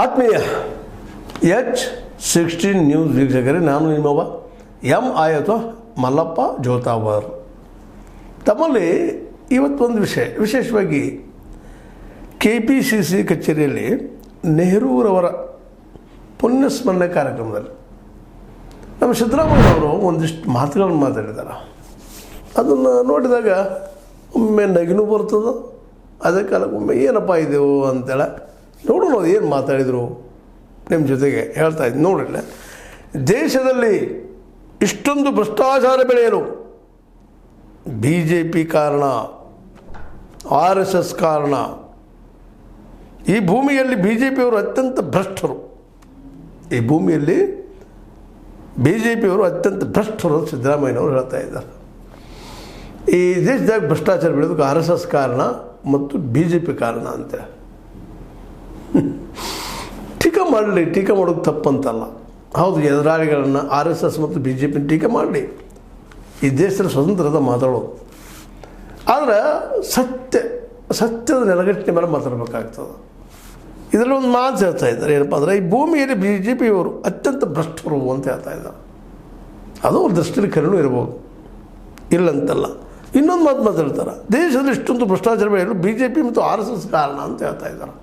ಆತ್ಮೀಯ H16 news ವೀಕ್ಷಕರೇ, ನಾನು ನಿಮ್ಮವ ಎಂ ಆಯತ ಮಲ್ಲಪ್ಪ ಜೋತಾವರ್. ತಮ್ಮಲ್ಲಿ ಇವತ್ತೊಂದು ವಿಶೇಷವಾಗಿ KPCC ಕಚೇರಿಯಲ್ಲಿ ನೆಹರೂರವರ ಪುಣ್ಯಸ್ಮರಣೆ ಕಾರ್ಯಕ್ರಮದಲ್ಲಿ ನಮ್ಮ ಸಿದ್ದರಾಮಯ್ಯವರು ಒಂದಿಷ್ಟು ಮಾತುಗಳನ್ನು ಮಾತಾಡಿದ್ದಾರೆ. ಅದನ್ನು ನೋಡಿದಾಗ ಒಮ್ಮೆ ನಗಿನೂ ಬರ್ತದೆ, ಅದೇ ಕಾಲಕ್ಕೆ ಒಮ್ಮೆ ಏನಪ್ಪ ಇದೆವು ಅಂತೇಳಿ ನೋಡೋಣ ಏನು ಮಾತಾಡಿದರು ನಿಮ್ಮ ಜೊತೆಗೆ ಹೇಳ್ತಾ ಇದ್ದೀನಿ. ನೋಡಿಲ್ಲ, ದೇಶದಲ್ಲಿ ಇಷ್ಟೊಂದು ಭ್ರಷ್ಟಾಚಾರ ಬೆಳೆಯಲು BJP ಕಾರಣ, RSS ಕಾರಣ. ಈ ಭೂಮಿಯಲ್ಲಿ BJPಯವರು ಅತ್ಯಂತ ಭ್ರಷ್ಟರು. ಈ ಭೂಮಿಯಲ್ಲಿ BJPಯವರು ಅತ್ಯಂತ ಭ್ರಷ್ಟರು ಅಂತ ಸಿದ್ದರಾಮಯ್ಯನವರು ಹೇಳ್ತಾ ಇದ್ದಾರೆ. ಈ ದೇಶದಾಗ ಭ್ರಷ್ಟಾಚಾರ ಬೆಳೆಯೋದಕ್ಕೆ RSS ಕಾರಣ ಮತ್ತು BJP ಕಾರಣ ಅಂತ. ಟೀಕೆ ಮಾಡಲಿ, ಟೀಕೆ ಮಾಡೋದು ತಪ್ಪಂತಲ್ಲ. ಹೌದು, ಎದುರಾಳಿಗಳನ್ನು RSS ಮತ್ತು BJP ಟೀಕೆ ಮಾಡಲಿ, ಈ ದೇಶದ ಸ್ವತಂತ್ರದ ಮಾತಾಡೋದು. ಆದರೆ ಸತ್ಯದ ನೆಲಗಟ್ಟಿನ ಮೇಲೆ ಮಾತಾಡಬೇಕಾಗ್ತದೆ. ಇದರಲ್ಲಿ ಒಂದು ಮಾತು ಹೇಳ್ತಾ ಇದ್ದಾರೆ, ಏನಪ್ಪ ಅಂದರೆ ಈ ಭೂಮಿಯಲ್ಲಿ BJPಯವರು ಅತ್ಯಂತ ಭ್ರಷ್ಟರು ಅಂತ ಹೇಳ್ತಾ ಇದ್ದಾರೆ. ಅದು ಅವ್ರ ದೃಷ್ಟಿಯಲ್ಲಿ ಕರೆನೂ ಇರ್ಬೋದು, ಇಲ್ಲಂತಲ್ಲ. ಇನ್ನೊಂದು ಮಾತು ಮಾತಾಡ್ತಾರೆ, ದೇಶದಲ್ಲಿ ಇಷ್ಟೊಂದು ಭ್ರಷ್ಟಾಚಾರ ಬೆಳೆಯಲು BJP ಮತ್ತು RSS ಕಾರಣ ಅಂತ ಹೇಳ್ತಾ ಇದ್ದಾರೆ.